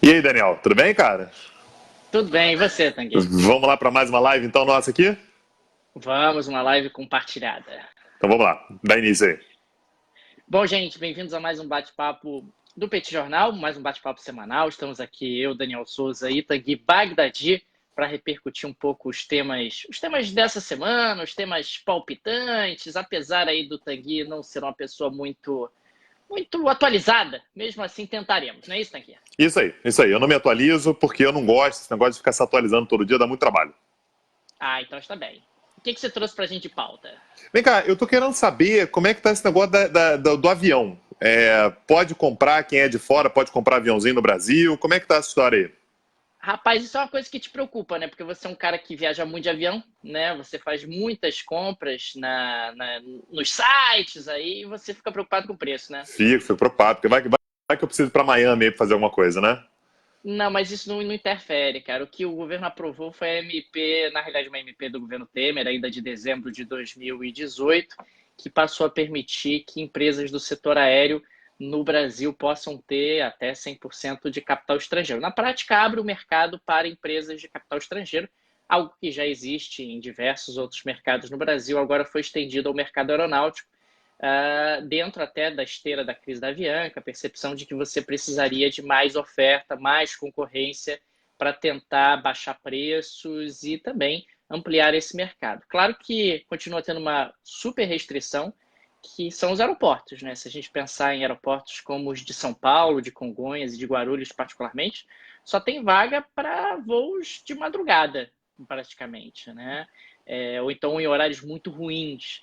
E aí, Daniel, tudo bem, cara? Tudo bem, e você, Tanguy? Vamos lá para mais uma live, então, nossa aqui? Vamos, uma live compartilhada. Então vamos lá, dá início aí. Bom, gente, bem-vindos a mais um bate-papo do Petit Jornal, mais um bate-papo semanal. Estamos aqui, eu, Daniel Souza e Tanguy Bagdadi, para repercutir um pouco os temas dessa semana, os temas palpitantes, apesar aí do Tanguy não ser uma pessoa muito atualizada, mesmo assim tentaremos, não é isso, Tanguy? Isso aí. Eu não me atualizo porque eu não gosto desse negócio de ficar se atualizando todo dia, dá muito trabalho. Ah, então está bem. O que você trouxe para a gente de pauta? Vem cá, eu tô querendo saber como é que tá esse negócio do avião. Pode comprar, quem é de fora, pode comprar aviãozinho no Brasil? Como é que tá essa história aí? Rapaz, isso é uma coisa que te preocupa, né? Porque você é um cara que viaja muito de avião, né? Você faz muitas compras nos sites aí e você fica preocupado com o preço, né? Fico preocupado, porque vai que eu preciso ir para Miami aí pra fazer alguma coisa, né? Não, mas isso não interfere, cara. O que o governo aprovou foi a MP, na realidade, uma MP do governo Temer, ainda de dezembro de 2018, que passou a permitir que empresas do setor aéreo no Brasil possam ter até 100% de capital estrangeiro. Na prática, abre o mercado para empresas de capital estrangeiro, algo que já existe em diversos outros mercados no Brasil, agora foi estendido ao mercado aeronáutico, dentro até da esteira da crise da Avianca, a percepção de que você precisaria de mais oferta, mais concorrência para tentar baixar preços e também ampliar esse mercado. Claro que continua tendo uma super restrição, que são os aeroportos, né? Se a gente pensar em aeroportos como os de São Paulo, de Congonhas e de Guarulhos particularmente, só tem vaga para voos de madrugada, praticamente, né? Ou então em horários muito ruins.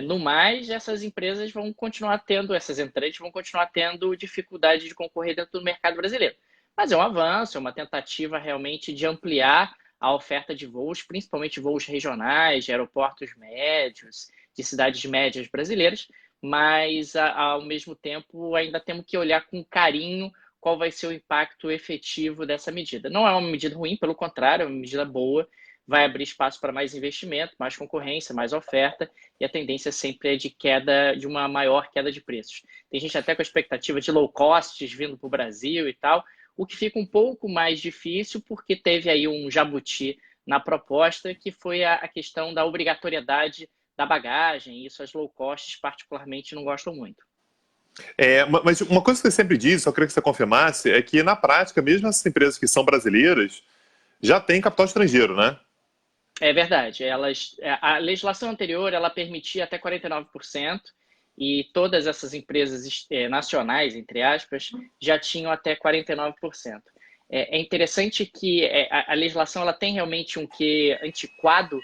No mais, essas empresas vão continuar tendo, essas entrantes vão continuar tendo dificuldade de concorrer dentro do mercado brasileiro. Mas é um avanço, é uma tentativa realmente de ampliar a oferta de voos, principalmente voos regionais, de aeroportos médios, de cidades médias brasileiras, mas ao mesmo tempo ainda temos que olhar com carinho qual vai ser o impacto efetivo dessa medida. Não é uma medida ruim, pelo contrário, é uma medida boa, vai abrir espaço para mais investimento, mais concorrência, mais oferta, e a tendência sempre é de queda, de uma maior queda de preços. Tem gente até com a expectativa de low costs vindo para o Brasil e tal, o que fica um pouco mais difícil porque teve aí um jabuti na proposta, que foi a questão da obrigatoriedade da bagagem, e isso as low costs particularmente não gostam muito. Mas uma coisa que você sempre diz, só queria que você confirmasse, é que na prática, mesmo essas empresas que são brasileiras, já têm capital estrangeiro, né? É verdade. A legislação anterior ela permitia até 49% e todas essas empresas nacionais, entre aspas, já tinham até 49%. É interessante que a legislação ela tem realmente um quê antiquado,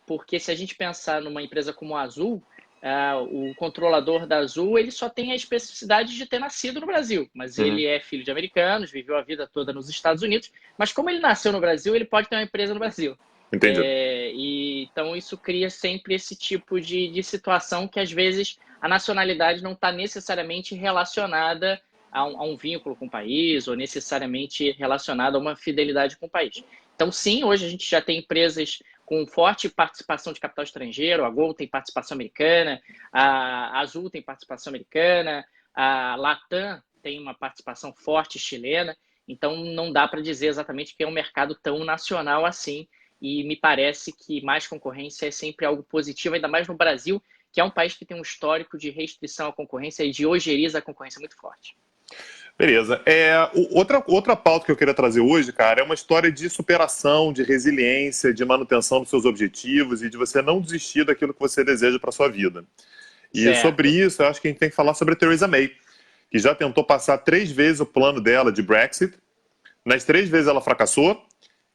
porque se a gente pensar numa empresa como a Azul, o controlador da Azul ele só tem a especificidade de ter nascido no Brasil, mas Uhum. ele é filho de americanos, viveu a vida toda nos Estados Unidos, mas como ele nasceu no Brasil, ele pode ter uma empresa no Brasil. Entendi. Então, isso cria sempre esse tipo de situação que, às vezes, a nacionalidade não está necessariamente relacionada a um vínculo com o país ou necessariamente relacionada a uma fidelidade com o país. Então, sim, hoje a gente já tem empresas com forte participação de capital estrangeiro, a Gol tem participação americana, a Azul tem participação americana, a Latam tem uma participação forte chilena, então não dá para dizer exatamente que é um mercado tão nacional assim, e me parece que mais concorrência é sempre algo positivo, ainda mais no Brasil, que é um país que tem um histórico de restrição à concorrência e de ojeriza à concorrência muito forte. Beleza. Outra pauta que eu queria trazer hoje, cara, é uma história de superação, de resiliência, de manutenção dos seus objetivos e de você não desistir daquilo que você deseja para sua vida. E sobre Certo. isso, eu acho que a gente tem que falar sobre a Theresa May, que já tentou passar 3 vezes o plano dela de Brexit. Nas 3 vezes ela fracassou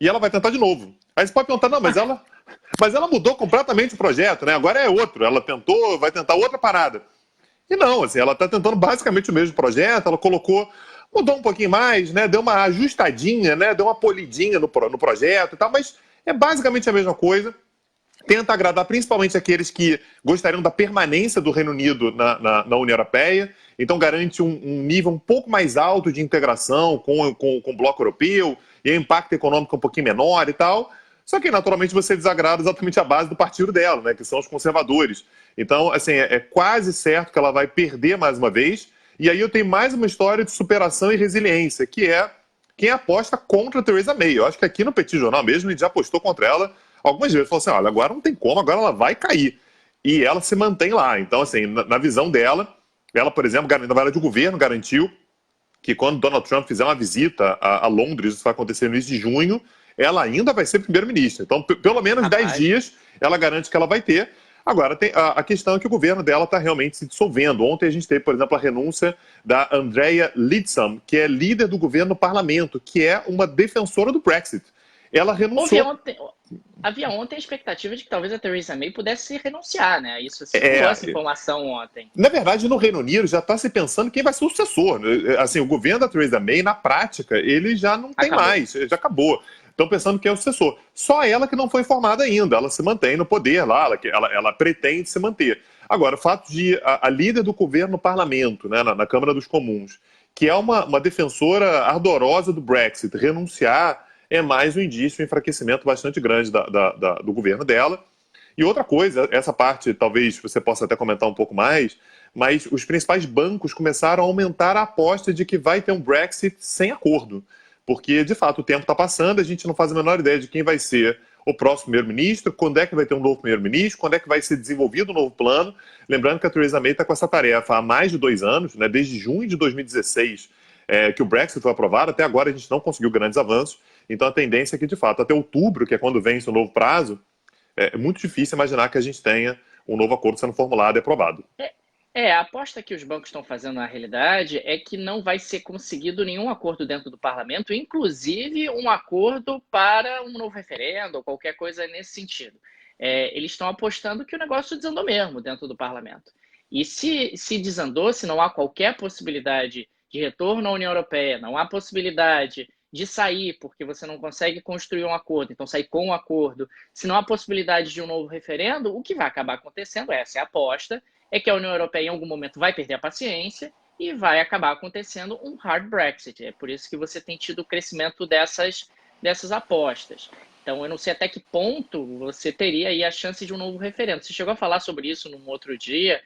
e ela vai tentar de novo. Aí você pode perguntar, não, mas ela mudou completamente o projeto, né? Agora é outro. Ela vai tentar outra parada. E não, assim, ela está tentando basicamente o mesmo projeto, ela mudou um pouquinho mais, né? Deu uma ajustadinha, né? Deu uma polidinha no projeto e tal, mas é basicamente a mesma coisa. Tenta agradar principalmente aqueles que gostariam da permanência do Reino Unido na União Europeia, então garante um nível um pouco mais alto de integração com o bloco europeu e um impacto econômico um pouquinho menor e tal. Só que, naturalmente, você desagrada exatamente a base do partido dela, né, que são os conservadores. Então, assim, é quase certo que ela vai perder mais uma vez. E aí eu tenho mais uma história de superação e resiliência, que é quem aposta contra a Theresa May. Eu acho que aqui no Petit Jornal mesmo, ele já apostou contra ela algumas vezes. Falou assim, olha, agora não tem como, agora ela vai cair. E ela se mantém lá. Então, assim, na visão dela, ela, por exemplo, na verdade, o governo garantiu que quando Donald Trump fizer uma visita a Londres, isso vai acontecer no início de junho, ela ainda vai ser primeiro-ministra. Então, pelo menos 10 dias, ela garante que ela vai ter. Agora, a questão é que o governo dela está realmente se dissolvendo. Ontem a gente teve, por exemplo, a renúncia da Andrea Leadsom, que é líder do governo no parlamento, que é uma defensora do Brexit. Ela renunciou. Havia ontem a expectativa de que talvez a Theresa May pudesse renunciar, né? Isso circulou essa informação ontem. Na verdade, no Reino Unido já está se pensando quem vai ser o sucessor. Assim, o governo da Theresa May, na prática, ele já não tem mais, já acabou. Estão pensando quem é o sucessor. Só ela que não foi informada ainda. Ela se mantém no poder lá, ela pretende se manter. Agora, o fato de a líder do governo no parlamento, né, na Câmara dos Comuns, que é uma defensora ardorosa do Brexit, renunciar é mais um indício, um enfraquecimento bastante grande do governo dela. E outra coisa, essa parte talvez você possa até comentar um pouco mais, mas os principais bancos começaram a aumentar a aposta de que vai ter um Brexit sem acordo. Porque, de fato, o tempo está passando, a gente não faz a menor ideia de quem vai ser o próximo primeiro-ministro, quando é que vai ter um novo primeiro-ministro, quando é que vai ser desenvolvido um novo plano. Lembrando que a Theresa May está com essa tarefa há mais de 2 anos, né, desde junho de 2016, que o Brexit foi aprovado, até agora a gente não conseguiu grandes avanços. Então a tendência é que, de fato, até outubro, que é quando vence o novo prazo, é muito difícil imaginar que a gente tenha um novo acordo sendo formulado e aprovado. A aposta que os bancos estão fazendo na realidade é que não vai ser conseguido nenhum acordo dentro do parlamento, inclusive um acordo para um novo referendo ou qualquer coisa nesse sentido. Eles estão apostando que o negócio desandou mesmo dentro do parlamento. E se desandou, se não há qualquer possibilidade de retorno à União Europeia, não há possibilidade de sair, porque você não consegue construir um acordo, então sair com um acordo, se não há possibilidade de um novo referendo, o que vai acabar acontecendo, essa é a aposta, é que a União Europeia em algum momento vai perder a paciência e vai acabar acontecendo um hard Brexit. É por isso que você tem tido o crescimento dessas apostas. Então, eu não sei até que ponto você teria aí a chance de um novo referendo. Você chegou a falar sobre isso num outro dia,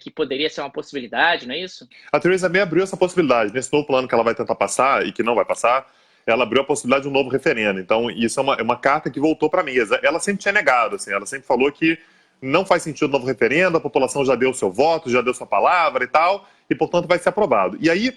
que poderia ser uma possibilidade, não é isso? A Theresa May abriu essa possibilidade. Nesse novo plano que ela vai tentar passar e que não vai passar, ela abriu a possibilidade de um novo referendo. Então, isso é uma carta que voltou para a mesa. Ela sempre tinha negado, assim, ela sempre falou que não faz sentido novo referendo, a população já deu o seu voto, já deu sua palavra e tal, e, portanto, vai ser aprovado. E aí,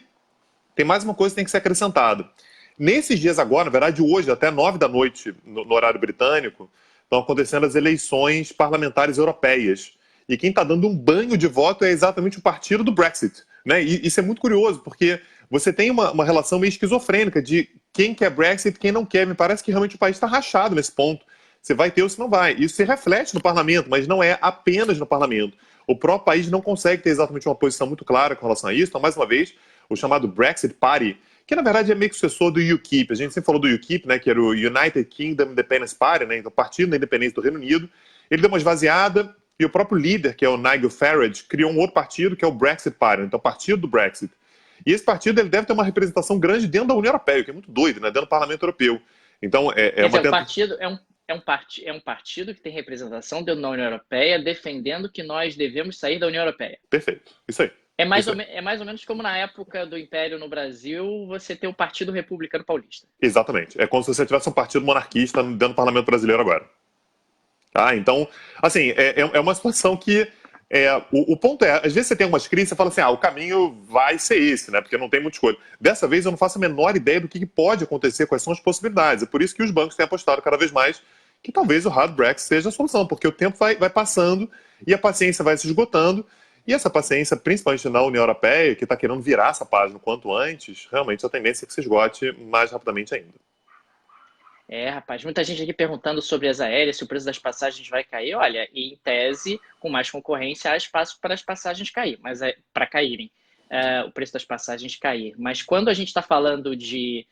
tem mais uma coisa que tem que ser acrescentada. Nesses dias agora, na verdade, hoje, até 9 da noite, no horário britânico, estão acontecendo as eleições parlamentares europeias. E quem está dando um banho de voto é exatamente o partido do Brexit. Né? E isso é muito curioso, porque você tem uma relação meio esquizofrênica de quem quer Brexit e quem não quer. Me parece que realmente o país está rachado nesse ponto. Você vai ter ou você não vai. Isso se reflete no parlamento, mas não é apenas no parlamento. O próprio país não consegue ter exatamente uma posição muito clara com relação a isso. Então, mais uma vez, o chamado Brexit Party, que na verdade é meio que sucessor do UKIP. A gente sempre falou do UKIP, né, que era o United Kingdom Independence Party, né, então, o Partido da Independência do Reino Unido. Ele deu uma esvaziada e o próprio líder, que é o Nigel Farage, criou um outro partido, que é o Brexit Party, então o Partido do Brexit. E esse partido ele deve ter uma representação grande dentro da União Europeia, o que é muito doido, né, dentro do Parlamento Europeu. Então, o partido é um partido que tem representação dentro da União Europeia, defendendo que nós devemos sair da União Europeia. Perfeito, isso aí. É mais ou menos como na época do Império no Brasil, você ter o Partido Republicano Paulista. Exatamente. É como se você tivesse um partido monarquista dentro do Parlamento brasileiro agora. Tá? Então, assim, é uma situação que... o ponto é, às vezes você tem algumas crises, você fala assim, o caminho vai ser esse, né? Porque não tem muita escolha. Dessa vez eu não faço a menor ideia do que pode acontecer, quais são as possibilidades. É por isso que os bancos têm apostado cada vez mais que talvez o hard Brexit seja a solução, porque o tempo vai passando e a paciência vai se esgotando. E essa paciência, principalmente na União Europeia, que está querendo virar essa página o quanto antes, realmente a tendência é que se esgote mais rapidamente ainda. Rapaz, muita gente aqui perguntando sobre as aéreas, se o preço das passagens vai cair. Olha, em tese, com mais concorrência, há espaço para as passagens cair, mas para caírem, o preço das passagens cair. Mas quando a gente está falando de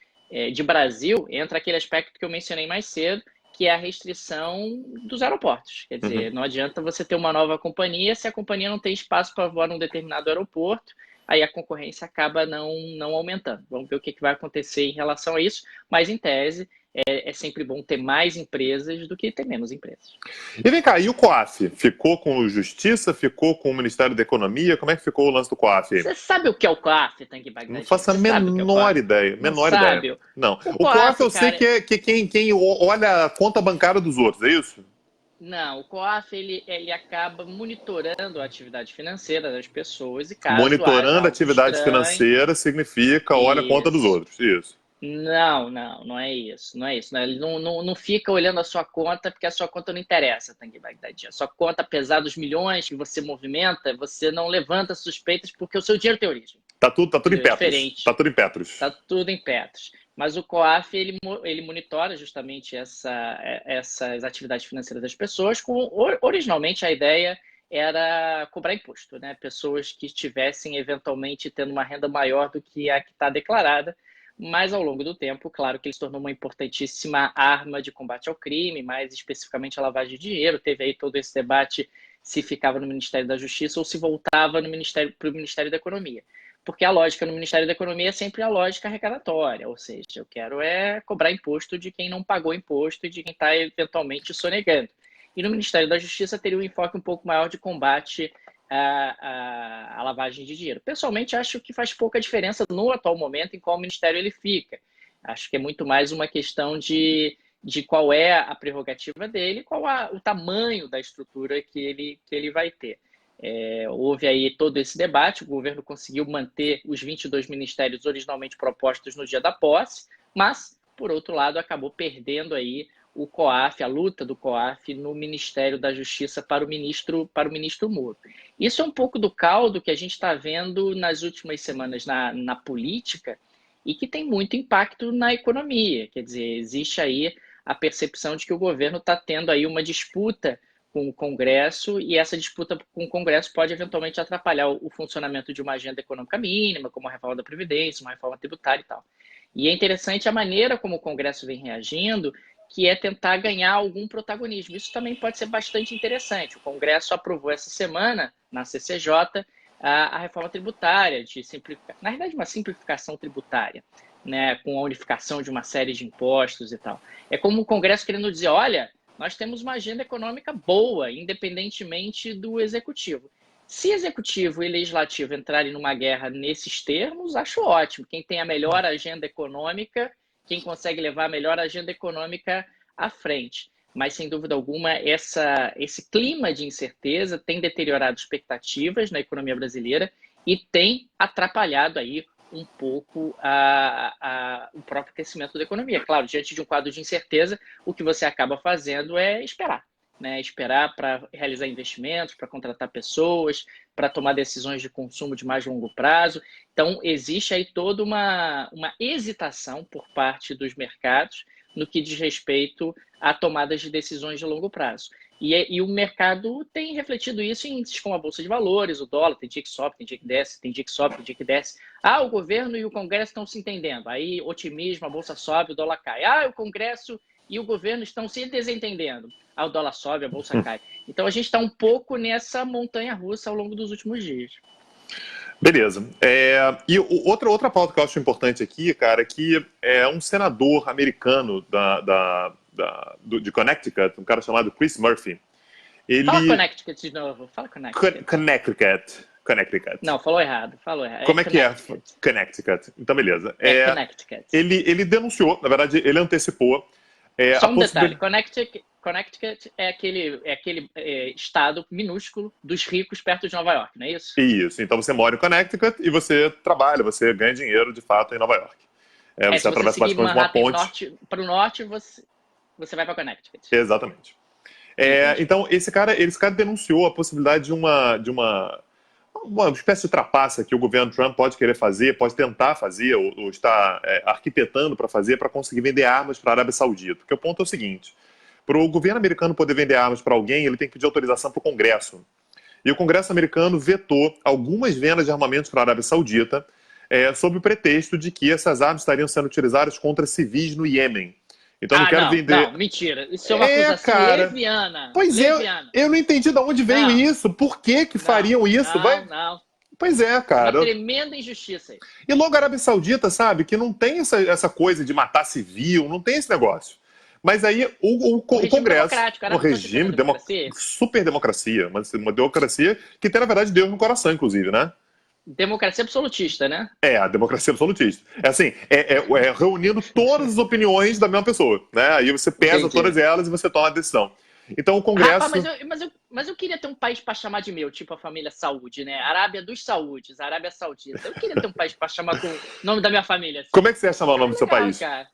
Brasil, entra aquele aspecto que eu mencionei mais cedo, que é a restrição dos aeroportos. Quer dizer, não adianta você ter uma nova companhia se a companhia não tem espaço para voar num determinado aeroporto, aí a concorrência acaba não aumentando. Vamos ver o que vai acontecer em relação a isso, mas em tese, é sempre bom ter mais empresas do que ter menos empresas. E vem cá, e o COAF? Ficou com o Justiça? Ficou com o Ministério da Economia? Como é que ficou o lance do COAF aí? Você sabe o que é o COAF, Tanguy Não Bagdadi? faço a menor ideia. Não Menor ideia. sabe? Não. O O COAF COAF, eu sei cara, que é quem olha a conta bancária dos outros, é isso? não, o COAF ele acaba monitorando a atividade financeira das pessoas e caso haja Monitorando algo atividade estranho, financeira significa olha a conta dos isso. outros. Isso. Não é isso, não é isso. Ele não fica olhando a sua conta porque a sua conta não interessa, Tanguy Bagdadi. A sua conta, apesar dos milhões que você movimenta, você não levanta suspeitas porque o seu dinheiro tem origem. Tá tudo em Entendeu? É Petros. diferente. Tá tudo em Petros. Está tudo em Petros. Mas o COAF, ele monitora justamente essas atividades financeiras das pessoas. Originalmente, a ideia era cobrar imposto, né? Pessoas que estivessem eventualmente tendo uma renda maior do que a que está declarada. Mas, ao longo do tempo, claro que ele se tornou uma importantíssima arma de combate ao crime, mais especificamente a lavagem de dinheiro. Teve aí todo esse debate se ficava no Ministério da Justiça ou se voltava para o Ministério da Economia. Porque a lógica no Ministério da Economia é sempre a lógica arrecadatória, ou seja, eu quero cobrar imposto de quem não pagou imposto e de quem está eventualmente sonegando. E no Ministério da Justiça teria um enfoque um pouco maior de combate à lavagem de dinheiro. Pessoalmente, acho que faz pouca diferença no atual momento em qual ministério ele fica. Acho que é muito mais uma questão de qual é a prerrogativa dele, qual o tamanho da estrutura que ele vai ter. Houve aí todo esse debate, o governo conseguiu manter os 22 ministérios originalmente propostos no dia da posse, mas, por outro lado, acabou perdendo aí o COAF, a luta do COAF no Ministério da Justiça para o ministro Moro. Isso é um pouco do caldo que a gente está vendo nas últimas semanas na política e que tem muito impacto na economia. Quer dizer, existe aí a percepção de que o governo está tendo aí uma disputa com o Congresso, e essa disputa com o Congresso pode eventualmente atrapalhar o funcionamento de uma agenda econômica mínima, como a reforma da Previdência, uma reforma tributária e tal. E é interessante a maneira como o Congresso vem reagindo, que é tentar ganhar algum protagonismo. Isso também pode ser bastante interessante. O Congresso aprovou essa semana, na CCJ, a reforma tributária, na verdade, uma simplificação tributária, né, com a unificação de uma série de impostos e tal. É como o Congresso querendo dizer, olha, nós temos uma agenda econômica boa, independentemente do executivo. Se executivo e legislativo entrarem numa guerra nesses termos, acho ótimo. Quem tem a melhor agenda econômica, quem consegue levar a melhor agenda econômica à frente. Mas, sem dúvida alguma, esse clima de incerteza tem deteriorado expectativas na economia brasileira e tem atrapalhado aí um pouco o próprio crescimento da economia. Claro, diante de um quadro de incerteza, o que você acaba fazendo é esperar, né? Esperar para realizar investimentos, para contratar pessoas, para tomar decisões de consumo de mais longo prazo. Então, existe aí toda uma hesitação por parte dos mercados no que diz respeito a tomadas de decisões de longo prazo. E o mercado tem refletido isso em índices como a Bolsa de Valores, o dólar, tem dia que sobe, tem dia que desce, tem dia que sobe, tem dia que desce. Ah, o governo e o Congresso estão se entendendo. Aí, otimismo, a Bolsa sobe, o dólar cai. Ah, o Congresso e o governo estão se desentendendo. Ah, o dólar sobe, a Bolsa cai. Então, a gente está um pouco nessa montanha-russa ao longo dos últimos dias. Beleza. E outra pauta que eu acho importante aqui, cara, é que um senador americano de Connecticut, um cara chamado Chris Murphy. Fala Connecticut de novo. Fala Connecticut. Connecticut. Não, falou errado. Como é que é Connecticut? Então, beleza. Connecticut. Ele denunciou, na verdade, ele antecipou. Só um detalhe, Connecticut é aquele estado minúsculo dos ricos perto de Nova York, não é isso? Isso. Então você mora em Connecticut e você trabalha, você ganha dinheiro de fato em Nova York. Você atravessa basicamente uma ponte. Para o norte, você vai para Connecticut. Exatamente. Então esse cara denunciou a possibilidade de uma espécie de trapaça que o governo Trump pode querer fazer, pode tentar fazer, ou está arquitetando para fazer, para conseguir vender armas para a Arábia Saudita. Porque o ponto é o seguinte: para o governo americano poder vender armas para alguém, ele tem que pedir autorização para o Congresso. E o Congresso americano vetou algumas vendas de armamentos para a Arábia Saudita, sob o pretexto de que essas armas estariam sendo utilizadas contra civis no Iêmen. Então não quero vender. Não, mentira. Isso é uma acusação leviana. Pois leviana. Eu não entendi de onde veio isso. Por que fariam isso? Não. Pois é, Uma cara. tremenda injustiça aí. E logo a Arábia Saudita, sabe, que não tem essa coisa de matar civil, não tem esse negócio. Mas aí o Um regime Congresso, democrático. A um Arábia Saudita é uma regime, democracia? super democracia, uma democracia que tem, na verdade, Deus no coração, inclusive, né? Democracia absolutista, né? É, a democracia absolutista. É assim, é reunindo todas as opiniões da mesma pessoa, né? Aí você pesa Entendi. todas elas e você toma a decisão. Então o Rapaz, Congresso... mas eu queria ter um país para chamar de meu, tipo a família Saúde, né? Arábia dos Saúdes, Arábia Saudita. Eu queria ter um país para chamar com o nome da minha família. Assim. Como é que você ia chamar o nome do seu Legal, país? cara.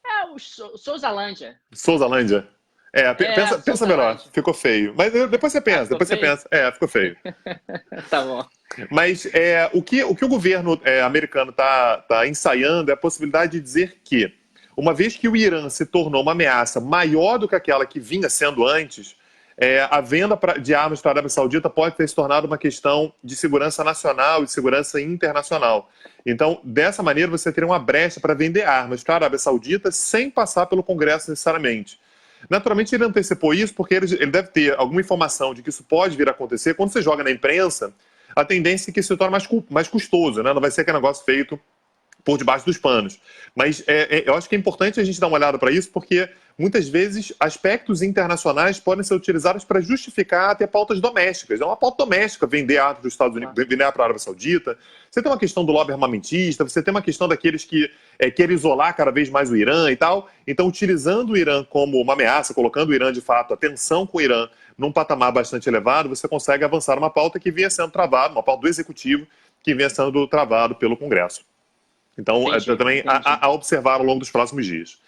É o Souzalândia. Souzalândia? É, pensa melhor, Souzalândia. ficou feio. Mas depois você pensa, Ficou depois você feio? pensa. É, ficou feio. Tá bom. Mas o que o governo americano está ensaiando é a possibilidade de dizer que, uma vez que o Irã se tornou uma ameaça maior do que aquela que vinha sendo antes, a venda de armas para a Arábia Saudita pode ter se tornado uma questão de segurança nacional e de segurança internacional. Então, dessa maneira, você teria uma brecha para vender armas para a Arábia Saudita sem passar pelo Congresso necessariamente. Naturalmente, ele antecipou isso porque ele deve ter alguma informação de que isso pode vir a acontecer. Quando você joga na imprensa, a tendência é que isso se torne mais custoso, né? Não vai ser aquele negócio feito por debaixo dos panos. Mas eu acho que é importante a gente dar uma olhada para isso, porque muitas vezes aspectos internacionais podem ser utilizados para justificar até pautas domésticas. É uma pauta doméstica vender armas dos Estados Unidos, vender para a Arábia Saudita. Você tem uma questão do lobby armamentista, você tem uma questão daqueles que querem isolar cada vez mais o Irã e tal. Então, utilizando o Irã como uma ameaça, colocando o Irã, de fato, a tensão com o Irã num patamar bastante elevado, você consegue avançar uma pauta que vinha sendo travada, uma pauta do Executivo que vinha sendo travado pelo Congresso. Então, também a observar ao longo dos próximos dias.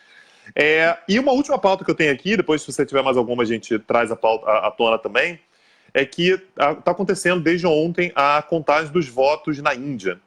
E uma última pauta que eu tenho aqui, depois se você tiver mais alguma a gente traz a pauta à tona também, é que está acontecendo desde ontem a contagem dos votos na Índia.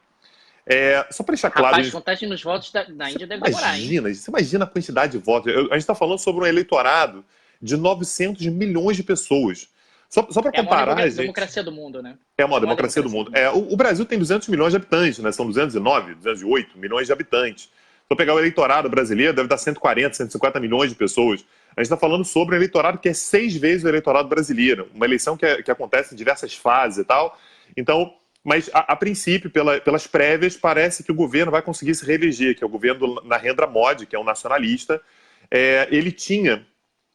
Só para deixar claro... Rapaz, contagem nos votos na Índia deve demorar, hein? Você imagina a quantidade de votos. A gente está falando sobre um eleitorado de 900 milhões de pessoas. Só para comparar, a maior gente... democracia do mundo, né? É uma democracia do mundo. O Brasil tem 200 milhões de habitantes, né? São 209, 208 milhões de habitantes. Se eu pegar o eleitorado brasileiro, deve dar 140, 150 milhões de pessoas. A gente está falando sobre um eleitorado que é 6 vezes o eleitorado brasileiro. Uma eleição que acontece em diversas fases e tal. Então, mas a princípio, pelas prévias, parece que o governo vai conseguir se reeleger, que é o governo do Narendra Modi, que é um nacionalista. Ele tinha...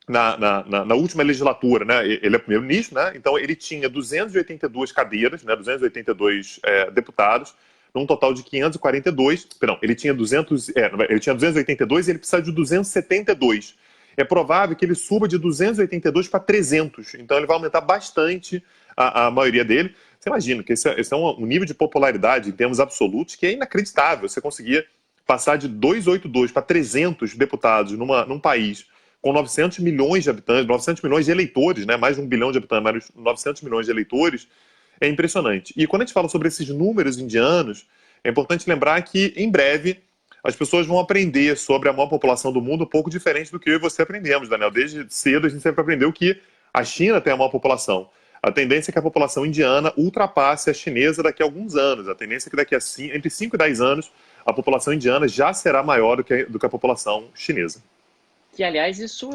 Na última legislatura, né, ele é primeiro-ministro, né, então ele tinha 282 cadeiras, né, 282 deputados, num total de 542, perdão, ele tinha 282 e ele precisa de 272. É provável que ele suba de 282 para 300, então ele vai aumentar bastante a maioria dele. Você imagina que esse é um nível de popularidade em termos absolutos que é inacreditável. Você conseguir passar de 282 para 300 deputados num país com 900 milhões de habitantes, 900 milhões de eleitores, né? Mais de 1 bilhão de habitantes, mas 900 milhões de eleitores, é impressionante. E quando a gente fala sobre esses números indianos, é importante lembrar que, em breve, as pessoas vão aprender sobre a maior população do mundo um pouco diferente do que eu e você aprendemos, Daniel. Desde cedo a gente sempre aprendeu que a China tem a maior população. A tendência é que a população indiana ultrapasse a chinesa daqui a alguns anos. A tendência é que daqui a entre 5 e 10 anos, a população indiana já será maior do que a população chinesa. Que, aliás, isso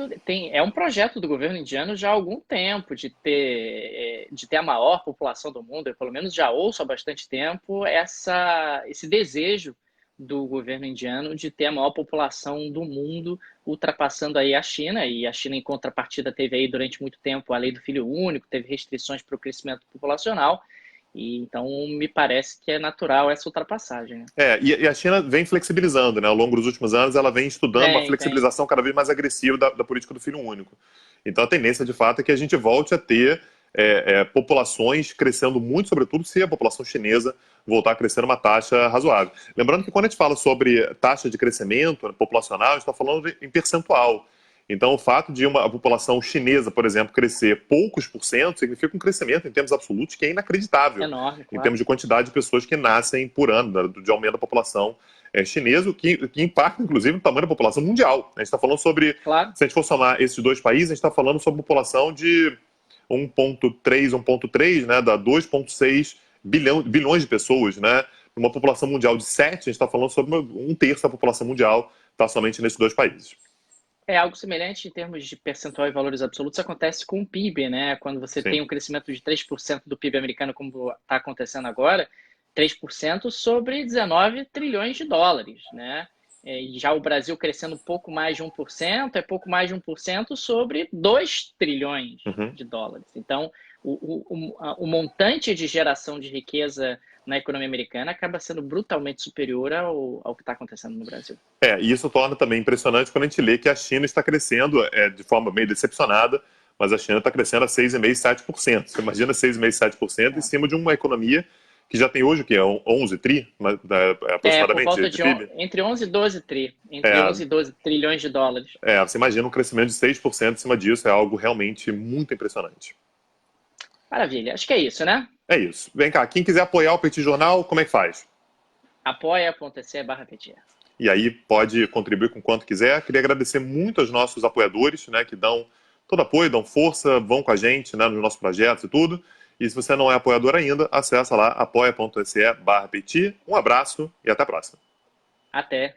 é um projeto do governo indiano já há algum tempo, de ter a maior população do mundo. Eu, pelo menos, já ouço há bastante tempo esse desejo do governo indiano de ter a maior população do mundo, ultrapassando aí a China. E a China, em contrapartida, teve aí durante muito tempo a lei do filho único, teve restrições para o crescimento populacional. E, então, me parece que é natural essa ultrapassagem. Né? E a China vem flexibilizando, né? Ao longo dos últimos anos, ela vem estudando uma flexibilização cada vez mais agressiva da política do filho único. Então, a tendência, de fato, é que a gente volte a ter populações crescendo muito, sobretudo se a população chinesa voltar a crescer uma taxa razoável. Lembrando que quando a gente fala sobre taxa de crescimento populacional, a gente está falando em percentual. Então, o fato de uma população chinesa, por exemplo, crescer poucos por cento, significa um crescimento em termos absolutos que é inacreditável. Enorme, claro. Em termos de quantidade de pessoas que nascem por ano, de aumento da população chinesa, que impacta, inclusive, o tamanho da população mundial. A gente está falando sobre, se a gente for somar esses dois países, a gente está falando sobre uma população de 1,3, né, dá 2,6 bilhões de pessoas, né? Uma população mundial de 7, a gente está falando sobre 1/3 da população mundial está somente nesses dois países. É algo semelhante em termos de percentual e valores absolutos, acontece com o PIB, né? Quando você tem Sim. um crescimento de 3% do PIB americano, como está acontecendo agora, 3% sobre 19 trilhões de dólares, né? E já o Brasil crescendo um pouco mais de 1%, é pouco mais de 1% sobre 2 trilhões Uhum. de dólares. Então, o montante de geração de riqueza na economia americana acaba sendo brutalmente superior ao que está acontecendo no Brasil. E isso torna também impressionante quando a gente lê que a China está crescendo de forma meio decepcionada, mas a China está crescendo a 6,5%, 7%. Você imagina 6,5%, 7% em É. cima de uma economia que já tem hoje o quê? 11 tri, Por aproximadamente, volta de de PIB? entre 11 e 12 tri, entre É, 11 e 12 trilhões de dólares. você imagina um crescimento de 6% em cima disso, é algo realmente muito impressionante. Maravilha, acho que é isso, né? É isso. Vem cá, quem quiser apoiar o Petit Jornal, como é que faz? apoia.se/PT. E aí pode contribuir com quanto quiser. Queria agradecer muito aos nossos apoiadores, né, que dão todo apoio, dão força, vão com a gente, né, nos nossos projetos e tudo. E se você não é apoiador ainda, acessa lá apoia.se/petit. Um abraço e até a próxima. Até.